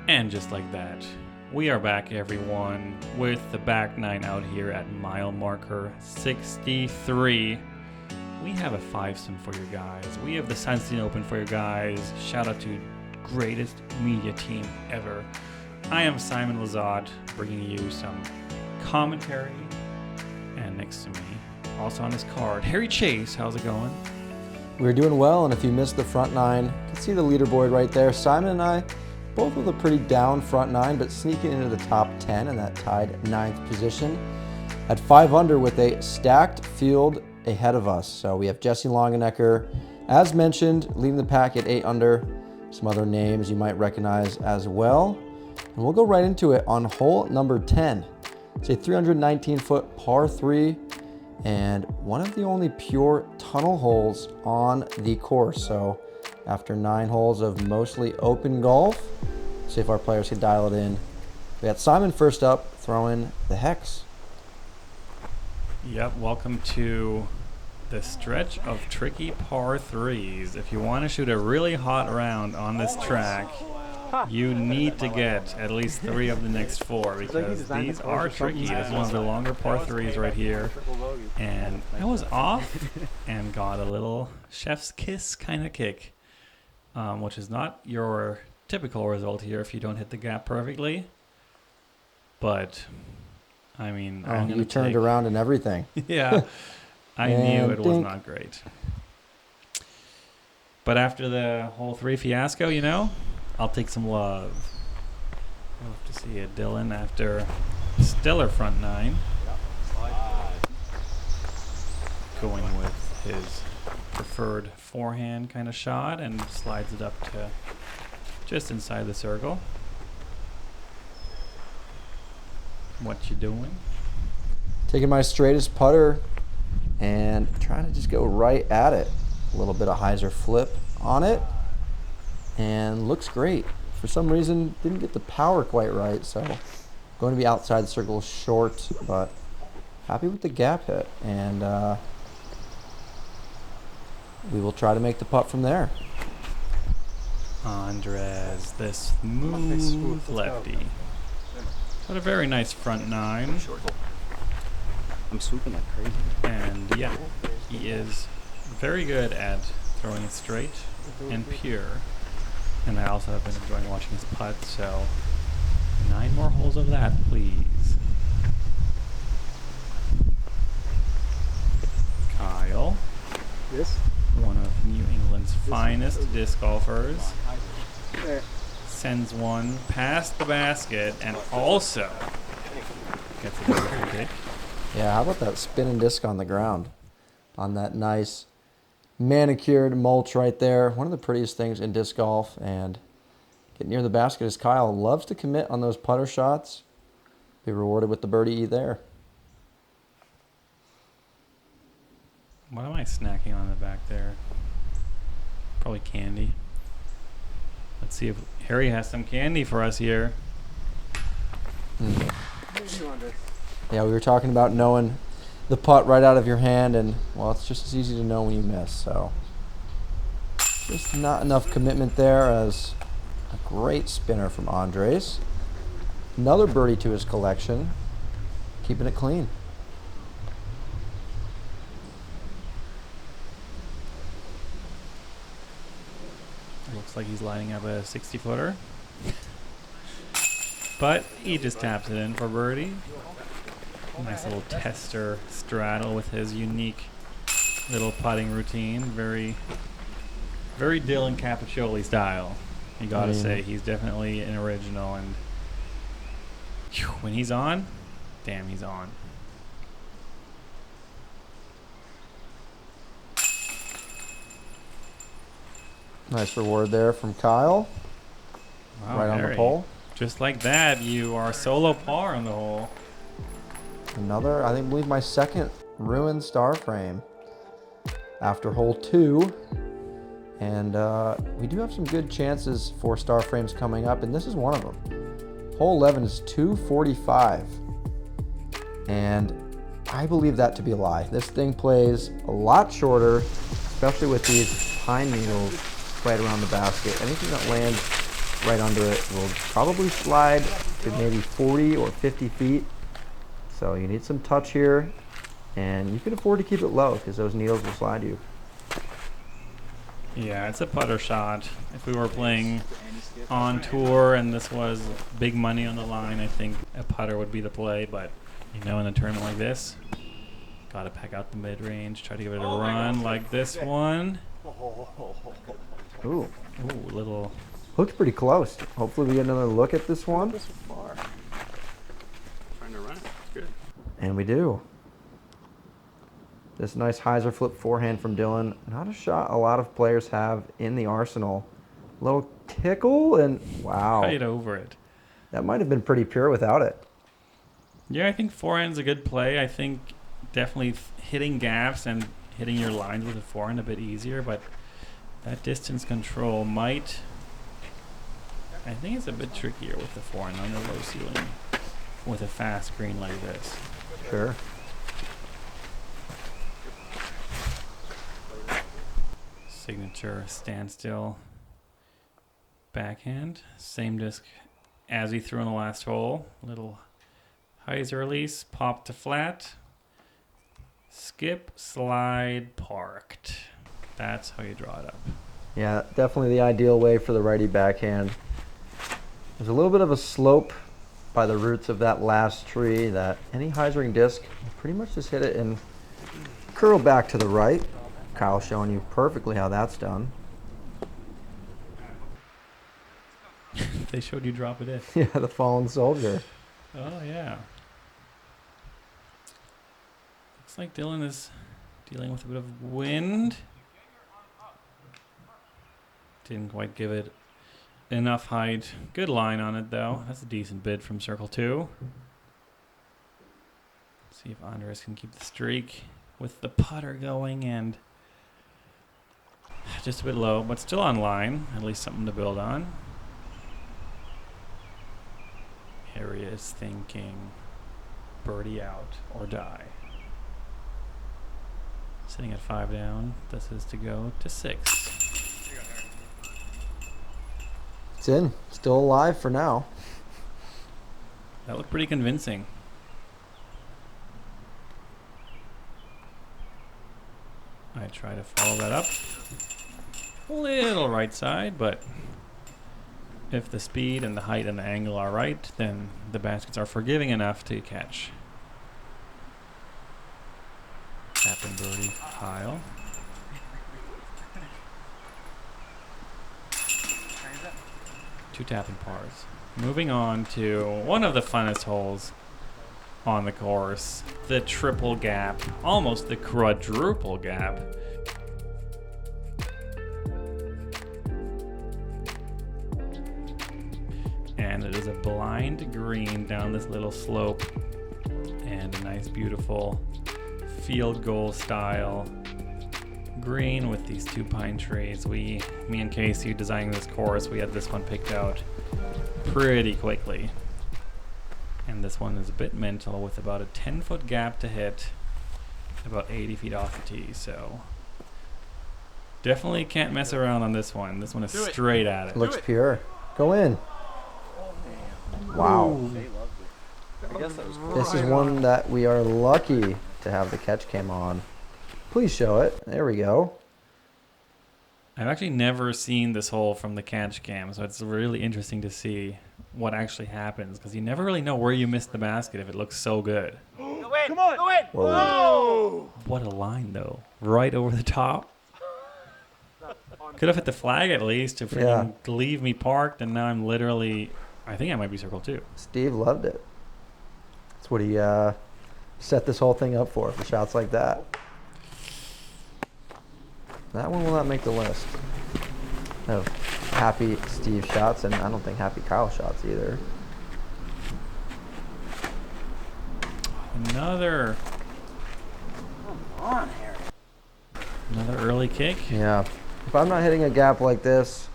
And just like that, we are back, everyone, with the back nine out here at mile marker 63. We have a 5-some for you guys. We have the Sunstein Open for you guys. Shout out to greatest media team ever. I am Simon Lizotte, bringing you some commentary. And next to me, also on this card, Harry Chace. How's it going? We're doing well, and if you missed the front nine, you can see the leaderboard right there. Simon and I, both with a pretty down front nine, but sneaking into the top 10 in that tied 9th position. At 5 under with a stacked field ahead of us. So we have Jesse Longenecker, as mentioned, leading the pack at 8 under. Some other names you might recognize as well. And we'll go right into it on hole number 10. It's a 319-foot par 3 and one of the only pure tunnel holes on the course. So after 9 holes of mostly open golf, see if our players can dial it in. We got Simon first up, throwing the hex. Yep, welcome to the stretch of tricky par 3s. If you want to shoot a really hot round on this track, you need to get at least 3 of the next 4 because these are tricky. This is one of the longer par 3s right here. And I was off and got a little chef's kiss kind of kick, which is not your typical result here if you don't hit the gap perfectly. But, I mean, you turned around and everything. Yeah, I knew it was not great. But after the hole 3 fiasco, you know, I'll take some love. We'll have to see it. Dylan after stellar front 9. Going with his preferred forehand kind of shot and slides it up to just inside the circle. What you doing? Taking my straightest putter and trying to just go right at it. A little bit of hyzer flip on it. And looks great. For some reason, didn't get the power quite right, so going to be outside the circle short, but happy with the gap hit. And we will try to make the putt from there. Andres, the smooth lefty. Got a very nice front 9. I'm swooping like crazy. And yeah, he is very good at throwing it straight and pure. And I also have been enjoying watching his putt, so 9 more holes of that, please. Kyle. This? One of New England's finest disc golfers. Sends one past the basket and also gets a beautiful kick. Yeah, how about that spinning disc on the ground on that nice manicured mulch right there? One of the prettiest things in disc golf, and get near the basket as Kyle loves to commit on those putter shots. Be rewarded with the birdie there. What am I snacking on in the back there? Probably candy. Let's see if Harry has some candy for us here. Yeah, we were talking about knowing the putt right out of your hand, and well, it's just as easy to know when you miss. So just not enough commitment there, as a great spinner from Andres. Another birdie to his collection, keeping it clean. Looks like he's lining up a 60-footer. But he just taps it in for birdie. Nice little tester straddle with his unique little putting routine. Very, very Dylan Capccioli style. You gotta say, he's definitely an original. And whew, when he's on, damn, he's on. Nice reward there from Kyle. Wow, right on Harry. the pole. Just like that, you are solo par on the hole. Another, I believe my second ruined star frame after hole 2. And we do have some good chances for star frames coming up, and this is one of them. Hole 11 is 245. And I believe that to be a lie. This thing plays a lot shorter, especially with these pine needles right around the basket. Anything that lands right under it will probably slide to maybe 40 or 50 feet. So you need some touch here, and you can afford to keep it low because those needles will slide you. Yeah, it's a putter shot. If we were playing on tour and this was big money on the line, I think a putter would be the play. But, you know, in a tournament like this, got to pack out the mid-range, try to give it a run like this one. Ooh. Ooh, little... Looks pretty close. Hopefully we get another look at this one. Trying to run it. Good. And we do. This nice hyzer flip forehand from Dylan. Not a shot a lot of players have in the arsenal. A little tickle and wow. Right over it. That might have been pretty pure without it. Yeah, I think forehand's a good play. I think definitely hitting gaps and hitting your lines with a forehand a bit easier, but that distance control might... I think it's a bit trickier with the forehand on the low ceiling with a fast green like this. Sure. Signature standstill backhand. Same disc as he threw in the last hole. Little hyzer release, pop to flat. Skip, slide, parked. That's how you draw it up. Yeah, definitely the ideal way for the righty backhand. There's a little bit of a slope by the roots of that last tree that any hyzering disc, you pretty much just hit it and curl back to the right. Kyle showing you perfectly how that's done. They showed you drop it in. Yeah, the fallen soldier. Oh, yeah. Looks like Dylan is dealing with a bit of wind. Didn't quite give it enough height. Good line on it, though. That's a decent bid from circle 2. See if Andres can keep the streak with the putter going, and just a bit low, but still on line. At least something to build on. Harry is thinking birdie out or die. Sitting at 5 down. This is to go to 6. It's in. Still alive for now. That looked pretty convincing. I try to follow that up. A little right side, but if the speed and the height and the angle are right, then the baskets are forgiving enough to catch. Tap and birdie, Kyle. Two tapping pars. Moving on to one of the funnest holes on the course, the triple gap, almost the quadruple gap. And it is a blind green down this little slope, and a nice beautiful field goal style green with these 2 pine trees. Me and Casey designing this course, we had this one picked out pretty quickly. And this one is a bit mental with about a 10-foot gap to hit, about 80 feet off the tee. So definitely can't mess around on this one. This one is straight at it. Looks pure. Go in. Wow. I guess that was cool. This is one that we are lucky to have the catch cam on. Please show it. There we go. I've actually never seen this hole from the catch cam, so it's really interesting to see what actually happens, because you never really know where you missed the basket if it looks so good. Go in! Come on! Go in! Whoa. What a line, though. Right over the top. Could have hit the flag at least to freaking leave me parked, and now I'm literally... I think I might be circle 2. Steve loved it. That's what he set this whole thing up for shots like that. That one will not make the list of happy Steve shots, and I don't think happy Kyle shots either. Another Come on, Harry. early kick. Yeah. If I'm not hitting a gap like this,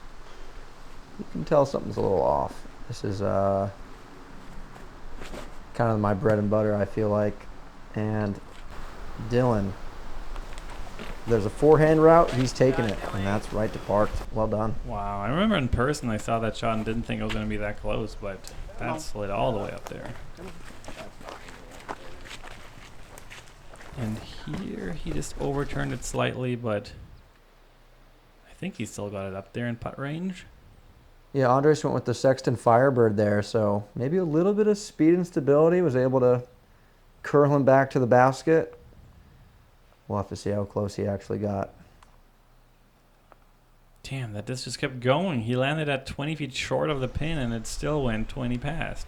you can tell something's a little off. This is kind of my bread and butter, I feel like. And Dylan there's a forehand route, he's taking it, and that's right to parked. Well done. Wow, I remember in person I saw that shot and didn't think it was going to be that close, but that slid all the way up there. And here he just overturned it slightly, but I think he still got it up there in putt range. Yeah, Andres went with the Sexton Firebird there, so maybe a little bit of speed and stability, was able to curl him back to the basket. We'll have to see how close he actually got. Damn, that disc just kept going. He landed at 20 feet short of the pin and it still went 20 past.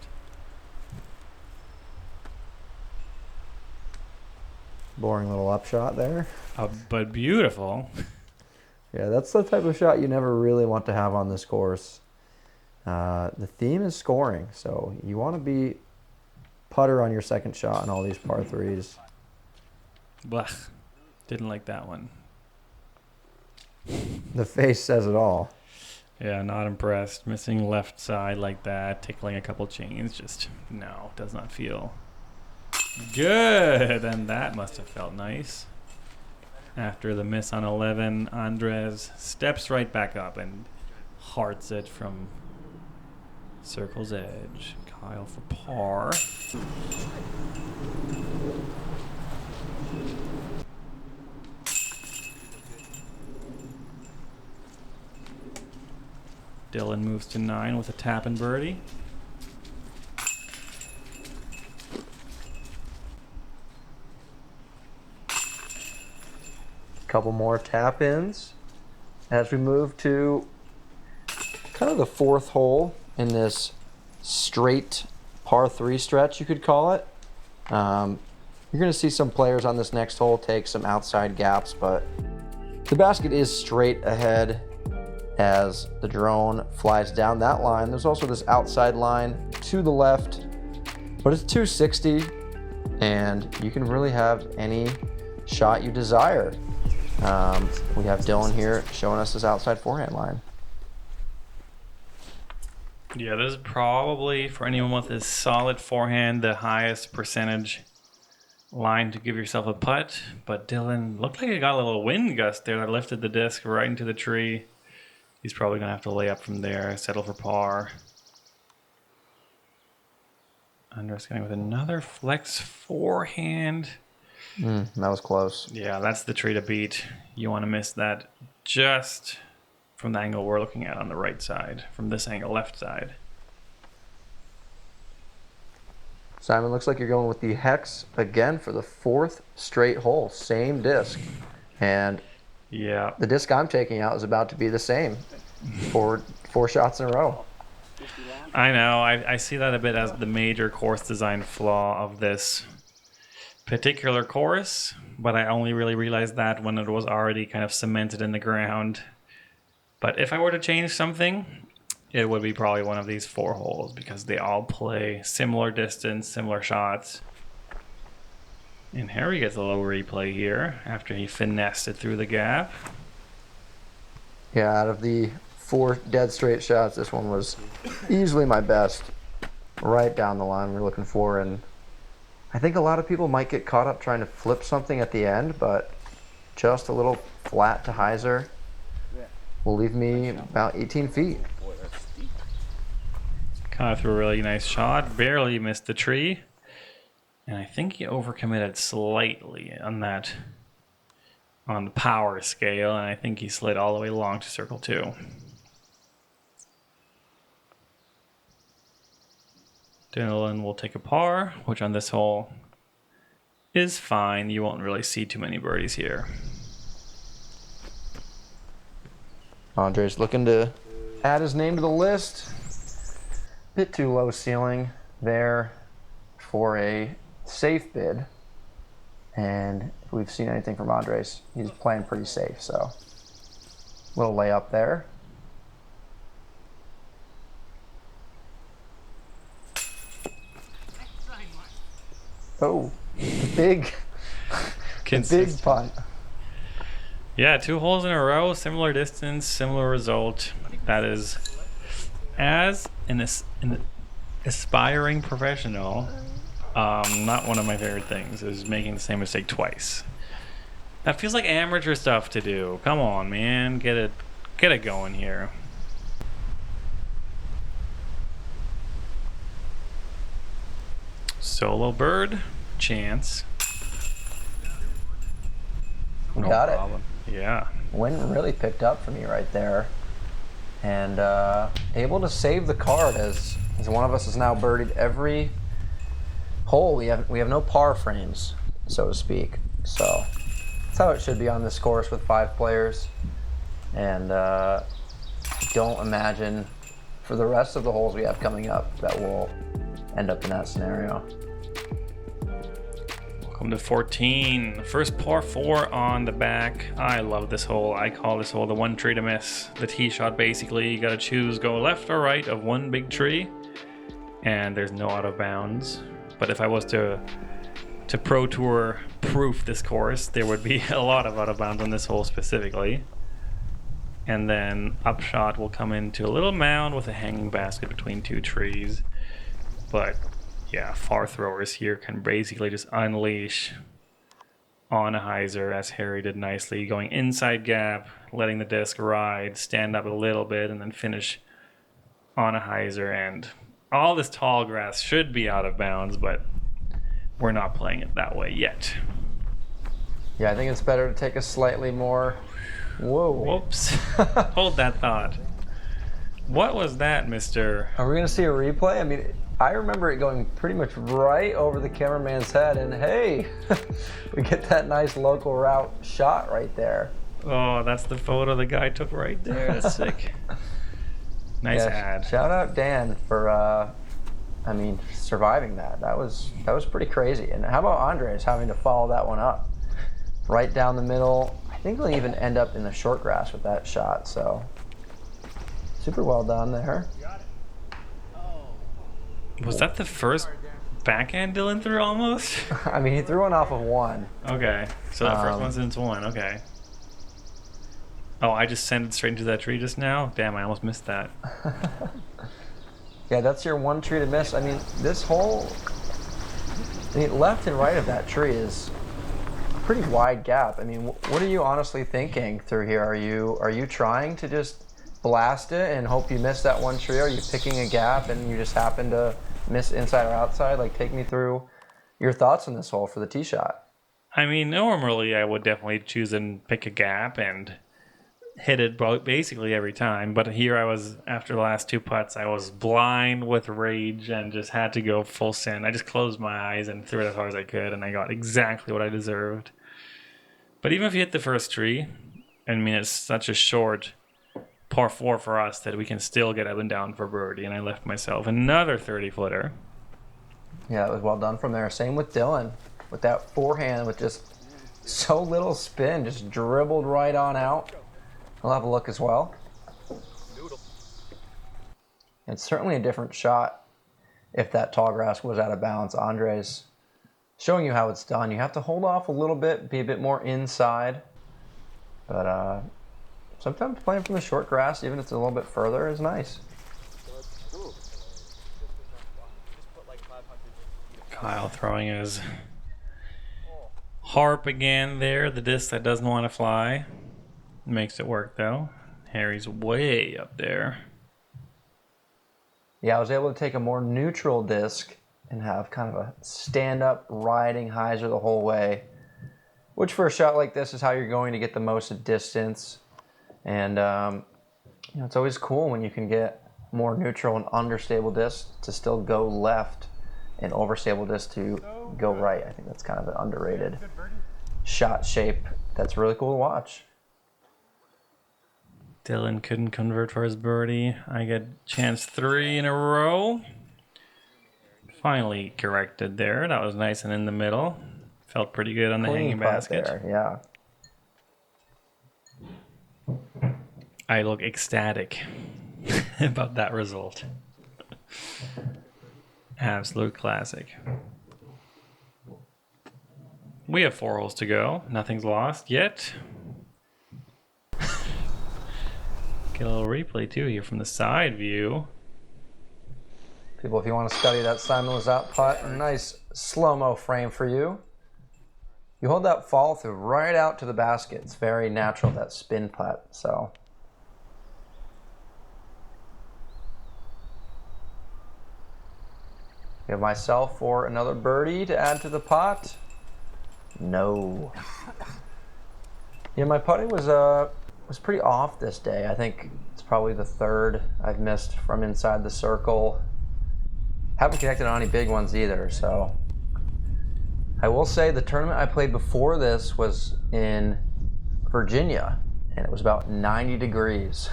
Boring little upshot there. But beautiful. Yeah, that's the type of shot you never really want to have on this course. The theme is scoring, so you want to be putter on your second shot on all these par threes. Blech. Didn't like that one. The face says it all. Yeah, not impressed. Missing left side like that, tickling a couple chains, just no, does not feel good. And that must have felt nice. After the miss on 11, Andres steps right back up and hearts it from circle's edge. Kyle for par. Dylan moves to 9 with a tap and birdie. Couple more tap ins as we move to kind of the fourth hole in this straight par 3 stretch, you could call it. You're going to see some players on this next hole take some outside gaps, but the basket is straight ahead as the drone flies down that line. There's also this outside line to the left, but it's 260 and you can really have any shot you desire. We have Dylan here showing us his outside forehand line. Yeah, this is probably, for anyone with a solid forehand, the highest percentage line to give yourself a putt. But Dylan looked like he got a little wind gust there that lifted the disc right into the tree. He's probably going to have to lay up from there, settle for par. Andres getting with another flex forehand. That was close. Yeah, that's the tree to beat. You want to miss that just from the angle we're looking at on the right side, from this angle, left side. Simon, looks like you're going with the hex again for the 4th straight hole. Same disc. And yeah, the disc I'm taking out is about to be the same. Four shots in a row. I know. I see that a bit as the major course design flaw of this particular course, but I only really realized that when it was already kind of cemented in the ground. But if I were to change something, it would be probably one of these 4 holes because they all play similar distance, similar shots. And Harry gets a little replay here after he finessed it through the gap. Yeah, out of the 4 dead straight shots, this one was easily my best. Right down the line we're looking for, and I think a lot of people might get caught up trying to flip something at the end, but just a little flat to hyzer will leave me about 18 feet. Kind of threw a really nice shot, barely missed the tree. And I think he overcommitted slightly on that, on the power scale, and I think he slid all the way along to circle 2. Dylan will take a par, which on this hole is fine. You won't really see too many birdies here. Andres looking to add his name to the list. Bit too low ceiling there for a safe bid. And if we've seen anything from Andres, he's playing pretty safe, so little layup there. Oh, big punt. Yeah, 2 holes in a row, similar distance, similar result. That is, as an aspiring professional, not one of my favorite things is making the same mistake twice. That feels like amateur stuff to do. Come on, man. Get it going here. Solo bird, chance. No Got it. problem. Yeah. Wind really picked up for me right there. And able to save the card as one of us has now birdied every hole. We have no par frames, so to speak. So that's how it should be on this course with 5 players. And don't imagine for the rest of the holes we have coming up that we'll end up in that scenario. Welcome to 14. First par 4 on the back. I love this hole. I call this hole the one tree to miss. The tee shot, basically, you gotta choose go left or right of one big tree, and there's no out of bounds. But if I was to Pro Tour proof this course, there would be a lot of out of bounds on this hole specifically. And then upshot will come into a little mound with a hanging basket between 2 trees. But yeah, far throwers here can basically just unleash on a hyzer, as Harry did nicely, going inside gap, letting the disc ride, stand up a little bit, and then finish on a hyzer. And all this tall grass should be out of bounds, but we're not playing it that way yet. Yeah, I think it's better to take a slightly more... Whoa. Whoops. Hold that thought. What was that, Mr.? Are we going to see a replay? I mean, I remember it going pretty much right over the cameraman's head, and hey, we get that nice local route shot right there. Oh, that's the photo the guy took right there. That's sick. Nice ad. Shout out Dan for, surviving that. That was pretty crazy. And how about Andres having to follow that one up? Right down the middle. I think he'll even end up in the short grass with that shot, so super well done there. Was that the first backhand Dylan threw almost? I mean, he threw one off of 1. Okay, so that first one since 1, okay. Oh, I just sent it straight into that tree just now? Damn, I almost missed that. Yeah, that's your one tree to miss. I mean, this hole, left and right of that tree is a pretty wide gap. I mean, what are you honestly thinking through here? Are you trying to just blast it and hope you miss that one tree? Are you picking a gap and you just happen to miss inside or outside? Like, take me through your thoughts on this hole for the tee shot. I mean, normally I would definitely choose and pick a gap and hit it basically every time. But here I was, after the last 2 putts, I was blind with rage and just had to go full send. I just closed my eyes and threw it as hard as I could, and I got exactly what I deserved. But even if you hit the first tree, I mean, it's such a short par 4 for us that we can still get up and down for birdie, and I left myself another 30-footer. Yeah, it was well done from there. Same with Dylan, with that forehand with just so little spin, just dribbled right on out. I'll have a look as well. It's certainly a different shot if that tall grass was out of bounds. Andres showing you how it's done. You have to hold off a little bit, be a bit more inside, but sometimes playing from the short grass, even if it's a little bit further, is nice. Kyle throwing his harp again there, the disc that doesn't want to fly. Makes it work though. Harry's way up there. Yeah, I was able to take a more neutral disc and have kind of a stand-up riding hyzer the whole way, which for a shot like this is how you're going to get the most distance. And it's always cool when you can get more neutral and understable discs to still go left and overstable discs to go right. I think that's kind of an underrated shot shape that's really cool to watch. Dylan couldn't convert for his birdie. I get chance 3 in a row. Finally corrected there. That was nice and in the middle. Felt pretty good on the hanging basket. There, yeah. I look ecstatic about that result. Absolute classic. We have 4 holes to go. Nothing's lost yet. Get a little replay too here from the side view. People, if you want to study that Simon Lizotte putt, a nice slow-mo frame for you. you hold that follow through right out to the basket. It's very natural, that spin putt. So give myself for another birdie to add to the pot. No. Yeah, my putting was pretty off this day. I think it's probably the third I've missed from inside the circle. Haven't connected on any big ones either, so. I will say the tournament I played before this was in Virginia, and it was about 90 degrees.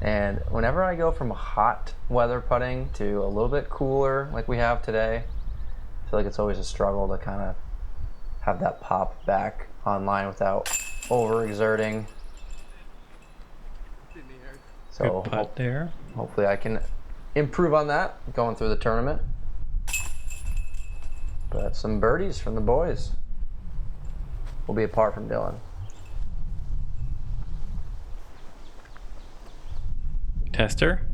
And whenever I go from hot weather putting to a little bit cooler like we have today, I feel like it's always a struggle to kind of have that pop back online without overexerting. So Good putt there. hopefully I can improve on that going through the tournament. But some birdies from the boys will be apart from Dylan. Tester?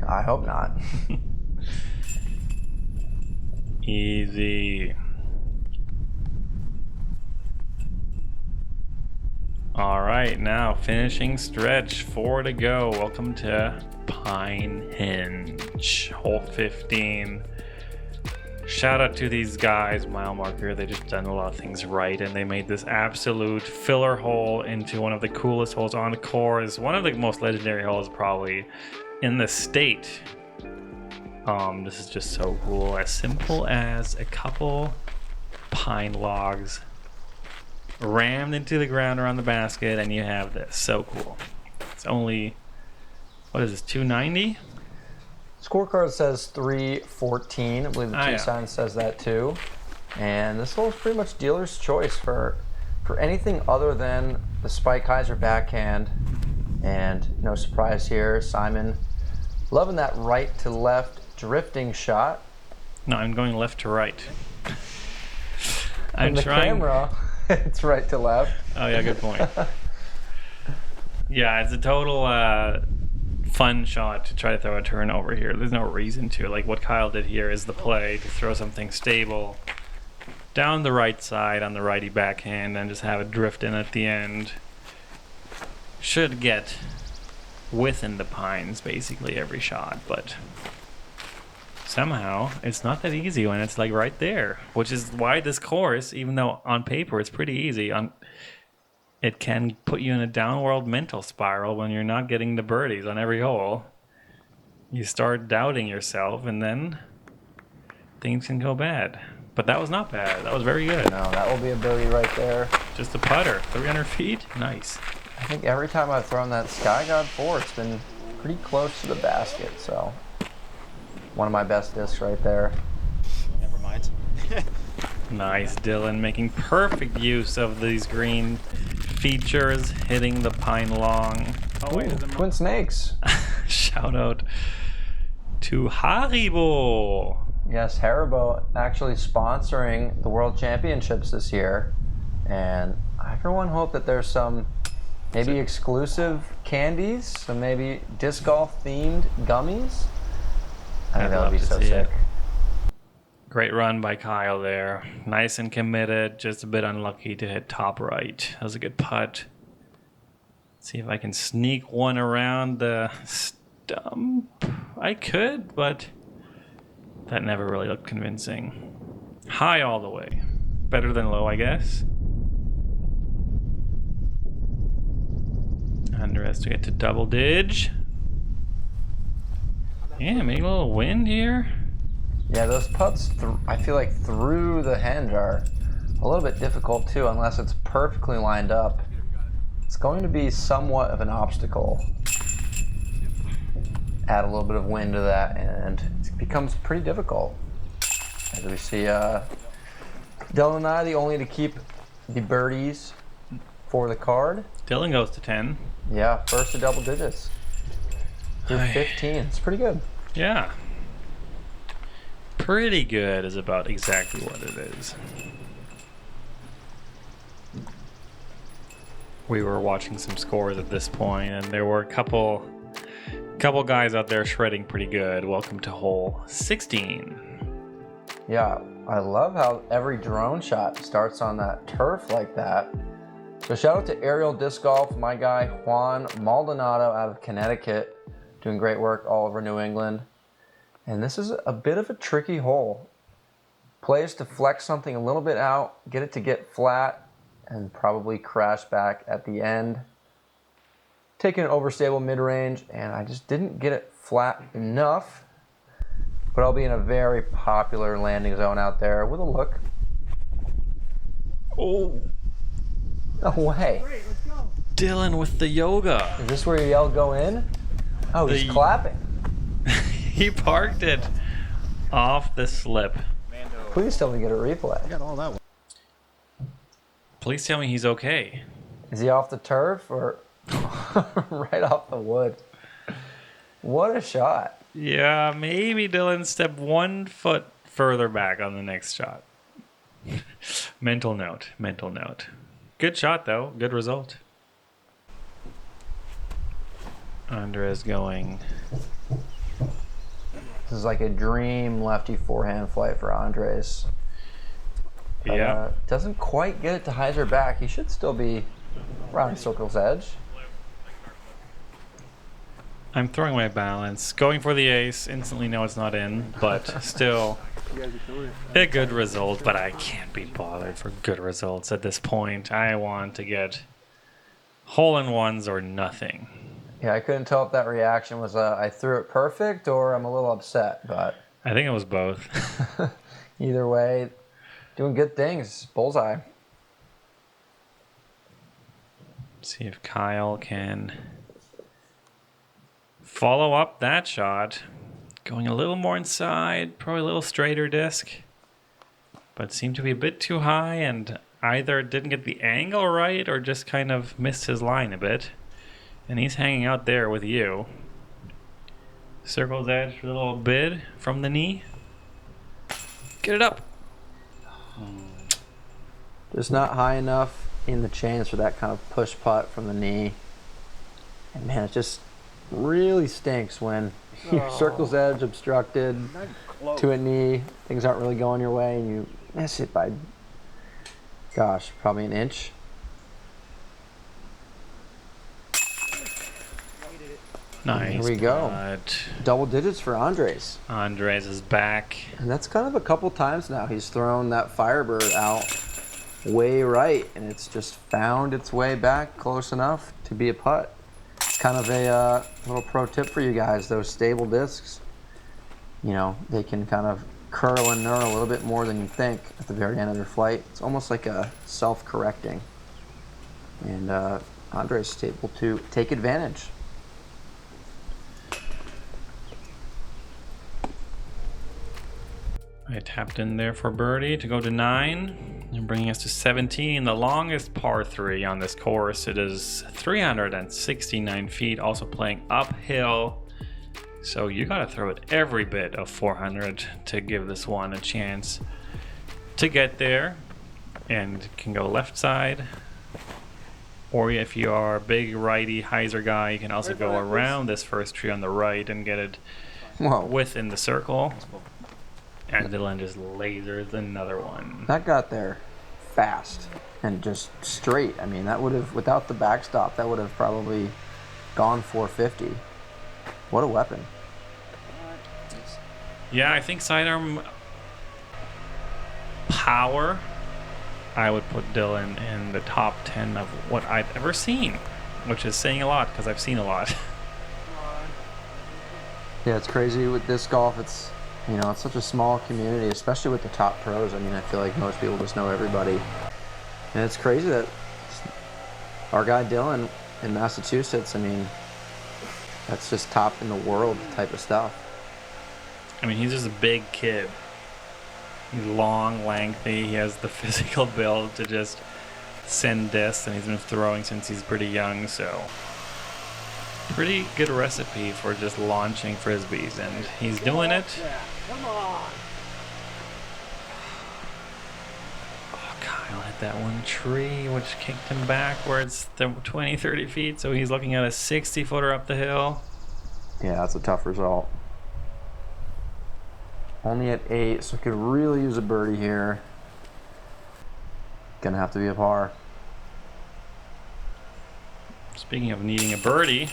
I hope not. Easy. All right, now finishing stretch, 4 to go. Welcome to Pine Hinge, hole 15. Shout out to these guys, mile marker. They just done a lot of things right, and they made this absolute filler hole into one of the coolest holes on the course. One of the most legendary holes probably in the state. This is just so cool. As simple as a couple pine logs rammed into the ground around the basket, and you have this. So cool. It's only, what is this, 290? Scorecard says 314. I believe the tee sign says that too. And this hole is pretty much dealer's choice for anything other than the Spike Heiser backhand. And no surprise here, Simon loving that right to left drifting shot. No, I'm going left to right. From the camera, it's right to left. Oh yeah, good point. Yeah, it's a total fun shot to try to throw a turn over here. There's no reason to. Like what Kyle did here is the play to throw something stable down the right side on the righty backhand and just have it drift in at the end. Should get within the pines basically every shot, but somehow it's not that easy when it's like right there, which is why this course, even though on paper it's pretty easy, it can put you in a downward mental spiral when you're not getting the birdies on every hole. You start doubting yourself, and then things can go bad. But that was not bad. That was very good. No, that will be a birdie right there. Just a putter. 300 feet? Nice. I think every time I've thrown that Sky God 4, it's been pretty close to the basket. So one of my best discs right there. Never mind. Nice, Dylan, making perfect use of these green features, hitting the pine long. Oh, wait, Twin Snakes. Shout out to Haribo. Yes, Haribo actually sponsoring the World Championships this year. And I for one hope that there's some maybe exclusive candies, some maybe disc golf themed gummies. I think that would be so sick. Great run by Kyle there. Nice and committed, just a bit unlucky to hit top right. That was a good putt. See if I can sneak one around the stump. I could, but that never really looked convincing. High all the way. Better than low, I guess. Underestimate to double dig. Yeah, maybe a little wind here. Yeah, those putts, I feel like through the hinge are a little bit difficult too, unless it's perfectly lined up. It's going to be somewhat of an obstacle. Add a little bit of wind to that, and it becomes pretty difficult. As we see, Dylan and I, the only to keep the birdies for the card. Dylan goes to 10. Yeah, first to double digits. Through 15, it's pretty good. Yeah. Pretty good is about exactly what it is. We were watching some scores at this point, and there were a couple guys out there shredding pretty good. Welcome to hole 16. Yeah, I love how every drone shot starts on that turf like that. So shout out to Aerial Disc Golf, my guy Juan Maldonado out of Connecticut, doing great work all over New England. And this is a bit of a tricky hole. Plays to flex something a little bit out, get it to get flat, and probably crash back at the end. Taking an overstable mid-range, and I just didn't get it flat enough. But I'll be in a very popular landing zone out there with a look. Oh, no way. Dylan with the yoga. Is this where you yell go in? Oh, he's clapping. He parked it off the slip. Please tell me to get a replay. I got all that one. Please tell me he's okay. Is he off the turf or right off the wood? What a shot. Yeah, maybe Dylan stepped 1 foot further back on the next shot. Mental note, mental note. Good shot, though. Good result. Andres going. This is like a dream lefty forehand flight for Andres. Yeah. Doesn't quite get it to hyzer back. He should still be around circle's edge. I'm throwing my balance. Going for the ace. Instantly know it's not in, but still a good result. But I can't be bothered for good results at this point. I want to get hole-in-ones or nothing. Yeah, I couldn't tell if that reaction was I threw it perfect or I'm a little upset, but I think it was both. either way, doing good things. Bullseye. See if Kyle can follow up that shot. Going a little more inside, probably a little straighter disc, but seemed to be a bit too high and either didn't get the angle right or just kind of missed his line a bit. And he's hanging out there with you. Circle's edge for a little bid from the knee. Get it up. Just not high enough in the chains for that kind of push putt from the knee. And man, it just really stinks when your circle's edge obstructed to a knee. Things aren't really going your way and you miss it by, gosh, probably an inch. Nice. Here we go. But Double digits for Andres. Andres is back. And that's kind of a couple times now he's thrown that Firebird out way right, and it's just found its way back close enough to be a putt. It's kind of a little pro tip for you guys. Those stable discs, you know, they can kind of curl and knurl a little bit more than you think at the very end of their flight. It's almost like a self-correcting. And Andres is able to take advantage. I tapped in there for birdie to go to 9 and bringing us to 17, the longest par 3 on this course. It is 369 feet, also playing uphill. So you got to throw it every bit of 400 to give this one a chance to get there. And can go left side. Or if you are a big righty hyzer guy, you can also go around this first tree on the right and get it within the circle. And Dylan just lasers another one. That got there fast and just straight. I mean, that would have, without the backstop, that would have probably gone 450. What a weapon. Yeah, I think sidearm power, I would put Dylan in the top 10 of what I've ever seen, which is saying a lot because I've seen a lot. Yeah, it's crazy with disc golf. It's, you know, it's such a small community, especially with the top pros. I mean, I feel like most people just know everybody. And it's crazy that our guy Dylan in Massachusetts, I mean, that's just top in the world type of stuff. I mean, he's just a big kid. He's long, lengthy. He has the physical build to just send discs, and he's been throwing since he's pretty young, so pretty good recipe for just launching frisbees, and he's doing it. Come on. Oh, Kyle hit that one tree, which kicked him backwards 20, 30 feet, so he's looking at a 60-footer up the hill. Yeah, that's a tough result. Only at 8, so could really use a birdie here. Gonna have to be a par. Speaking of needing a birdie.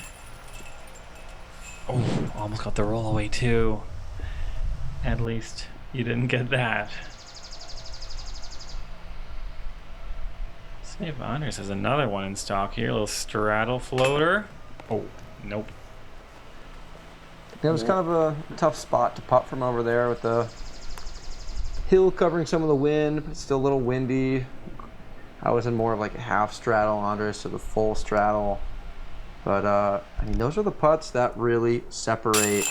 Oh, almost got the roll away too. At least you didn't get that. See if Andres has another one in stock here. A little straddle floater. Oh, nope. It was kind of a tough spot to putt from over there with the hill covering some of the wind, but still a little windy. I was in more of like a half straddle, Andres to the full straddle. But I mean, those are the putts that really separate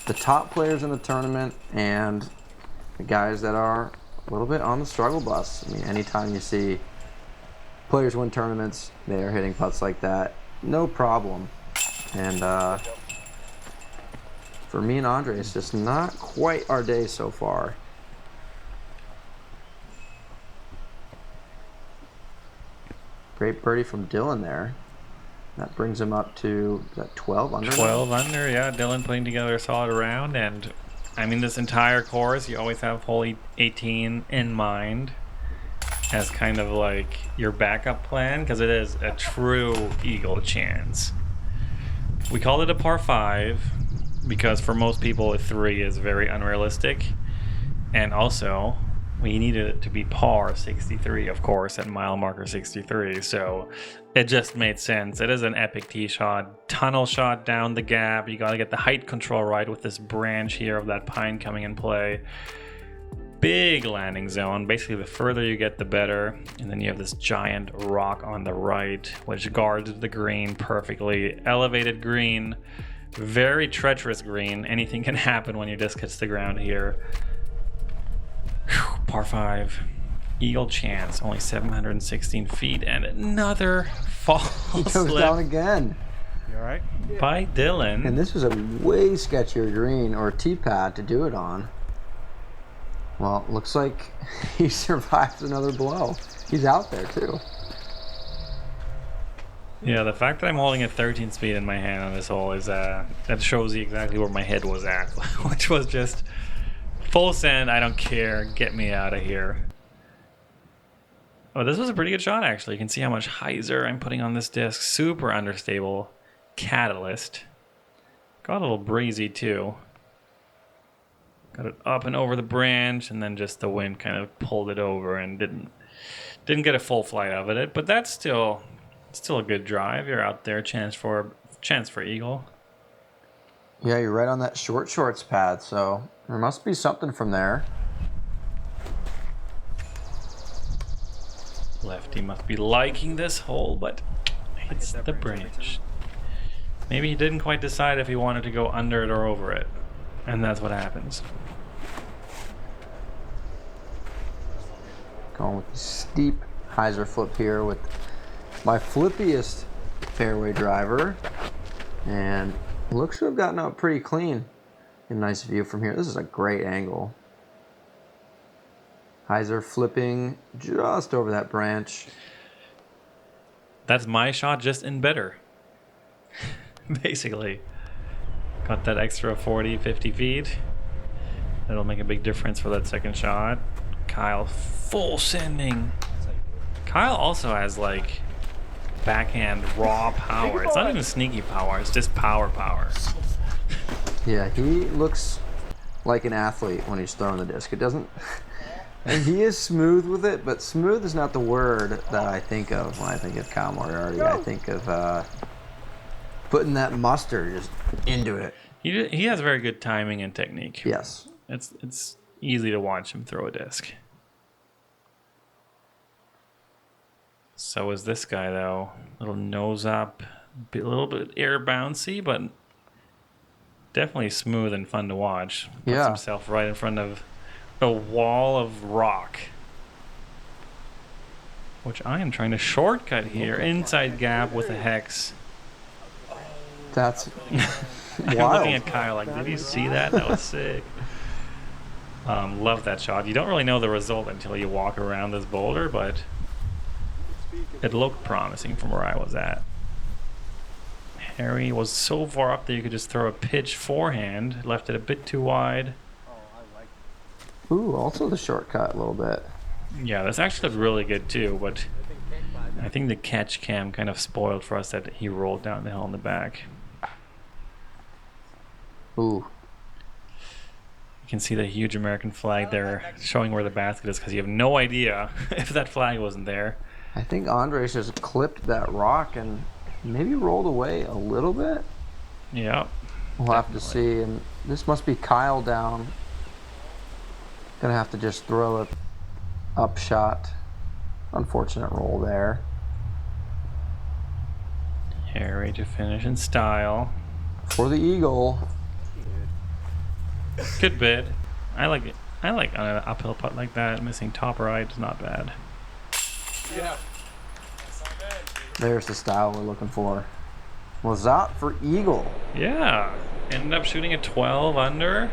the top players in the tournament and the guys that are a little bit on the struggle bus. I mean, anytime you see players win tournaments, they are hitting putts like that, no problem. And for me and Andre, it's just not quite our day so far. Great birdie from Dylan there. That brings him up to, is that 12 under? 12 under, yeah. Dylan putting together a solid round. And I mean, this entire course, you always have hole 18 in mind as kind of like your backup plan, because it is a true eagle chance. We called it a par 5 because for most people a 3 is very unrealistic, and also we needed it to be par 63, of course, at mile marker 63, so it just made sense. It is an epic tee shot, tunnel shot down the gap. You got to get the height control right with this branch here of that pine coming in play. Big landing zone. Basically, the further you get, the better. And then you have this giant rock on the right, which guards the green perfectly. Elevated green, very treacherous green. Anything can happen when your disc hits the ground here. Whew, par 5. Eagle chance, only 716 feet, and another false He goes slip down again. You all right? By Dylan. And this was a way sketchier green or tee pad to do it on. Well, looks like he survived another blow. He's out there too. Yeah, the fact that I'm holding a 13 speed in my hand on this hole is that shows you exactly where my head was at, which was just full send. I don't care. Get me out of here. Oh, this was a pretty good shot, actually. You can see how much hyzer I'm putting on this disc. Super understable catalyst. Got a little breezy, too. Got it up and over the branch, and then just the wind kind of pulled it over and didn't get a full flight of it. But that's still a good drive. You're out there, chance for eagle. Yeah, you're right on that shorts pad, so there must be something from there. Lefty must be liking this hole, but it's the branch. Maybe he didn't quite decide if he wanted to go under it or over it, and that's what happens. Going with the steep hyzer flip here with my flippiest fairway driver, and looks to have gotten out pretty clean. A nice view from here. This is a great angle. Hyzer flipping just over that branch. That's my shot, just in better. Basically. Got that extra 40, 50 feet. That'll make a big difference for that second shot. Kyle full sending. Kyle also has like backhand raw power. It's not even sneaky power, it's just power. Yeah, he looks like an athlete when he's throwing the disc. It doesn't... And he is smooth with it, but smooth is not the word that I think of when I think of Kyle Moriarty. I think of putting that mustard just into it. He has very good timing and technique. Yes. It's easy to watch him throw a disc. So is this guy, though. Little nose up, a little bit air bouncy, but definitely smooth and fun to watch. Puts himself right in front of a wall of rock, which I am trying to shortcut here. Inside gap with a hex. That's I'm wild. looking at Kyle like, did you see that? That was sick. Love that shot. You don't really know the result until you walk around this boulder, but it looked promising from where I was at. Harry was so far up that you could just throw a pitch forehand. Left it a bit too wide. Ooh, also the shortcut a little bit. Yeah, this actually looked really good too, but I think the catch cam kind of spoiled for us that he rolled down the hill in the back. Ooh. You can see the huge American flag there showing where the basket is because you have no idea if that flag wasn't there. I think Andres just clipped that rock and maybe rolled away a little bit. Yep. We'll have to see. And this must be Kyle down. Gonna have to just throw a up shot. Unfortunate roll there. Harry to finish in style. For the eagle. Good bid. I like it. I like on an uphill putt like that. Missing top right is not bad. Yeah. There's the style we're looking for. Lizotte for eagle. Yeah. Ended up shooting a 12 under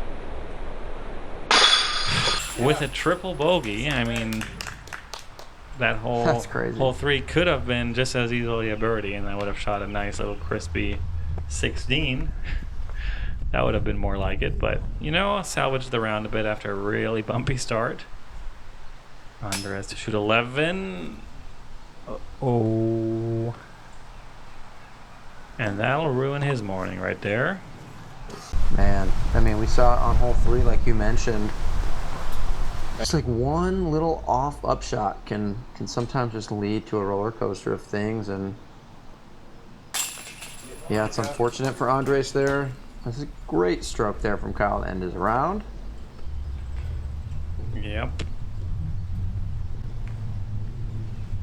with a triple bogey. I mean, that whole That's crazy. hole 3 could have been just as easily a birdie, and I would have shot a nice little crispy 16. That would have been more like it, but you know, salvaged the round a bit after a really bumpy start. Under has to shoot 11. Oh. And that'll ruin his morning right there. Man, I mean, we saw it on hole 3, like you mentioned. It's like one little off upshot can sometimes just lead to a roller coaster of things, and yeah, it's unfortunate for Andres there. That's a great stroke there from Kyle to end his round. Yep.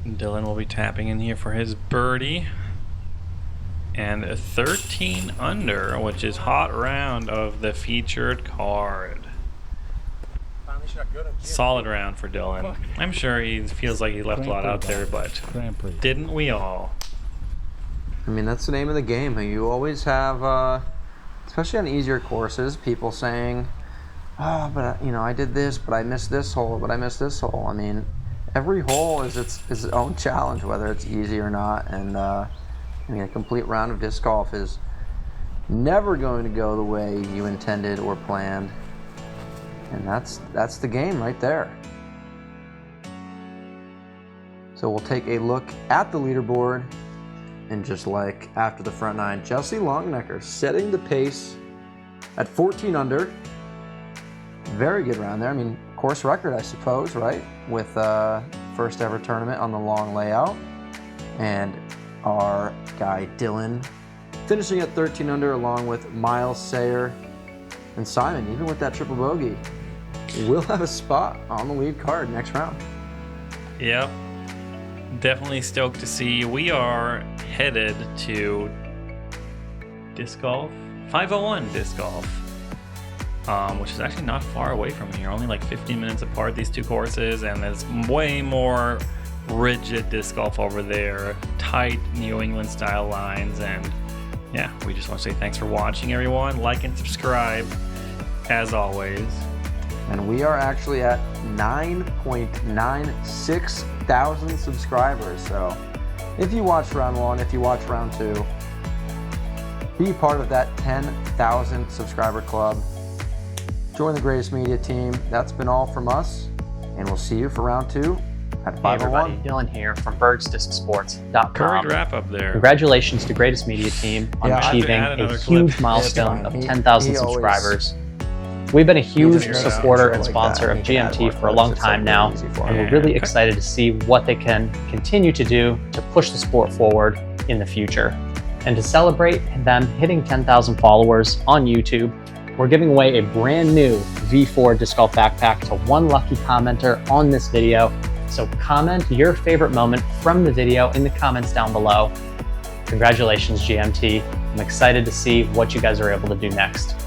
Dylan will be tapping in here for his birdie. And a 13 under, which is hot round of the featured card. Solid round for Dylan. I'm sure he feels like he left a lot out there, but didn't we all? I mean, that's the name of the game. You always have, especially on easier courses, people saying, oh, but you know, I did this, but I missed this hole, but I missed this hole. I mean, every hole is its own challenge, whether it's easy or not. And I mean, a complete round of disc golf is never going to go the way you intended or planned. And that's the game right there. So we'll take a look at the leaderboard. And just like after the front 9, Jesse Longnecker setting the pace at 14 under. Very good round there. I mean, course record, I suppose, right? With first ever tournament on the long layout. And our guy Dylan finishing at 13 under along with Miles Sayer and Simon, even with that triple bogey, will have a spot on the lead card next round. Yep. Definitely stoked to see. We are headed to disc golf, 501 disc golf, which is actually not far away from here, only like 15 minutes apart, these two courses, and there's way more rigid disc golf over there, tight New England style lines. And yeah, we just want to say thanks for watching, everyone. Like and subscribe as always. And we are actually at 9.96 thousand subscribers. So if you watched round 1, if you watched round 2, be part of that 10,000 subscriber club. Join the Greatest Media team. That's been all from us, and we'll see you for round 2 at 501. Hey everybody, Dylan here from BirdsDiscSports.com. Current wrap up there. Congratulations to Greatest Media team on achieving a huge milestone of 10,000 subscribers. We've been a huge supporter and sponsor of GMT for a long time now, and we're really excited to see what they can continue to do to push the sport forward in the future. And to celebrate them hitting 10,000 followers on YouTube, we're giving away a brand new V4 disc golf backpack to one lucky commenter on this video. So comment your favorite moment from the video in the comments down below. Congratulations, GMT. I'm excited to see what you guys are able to do next.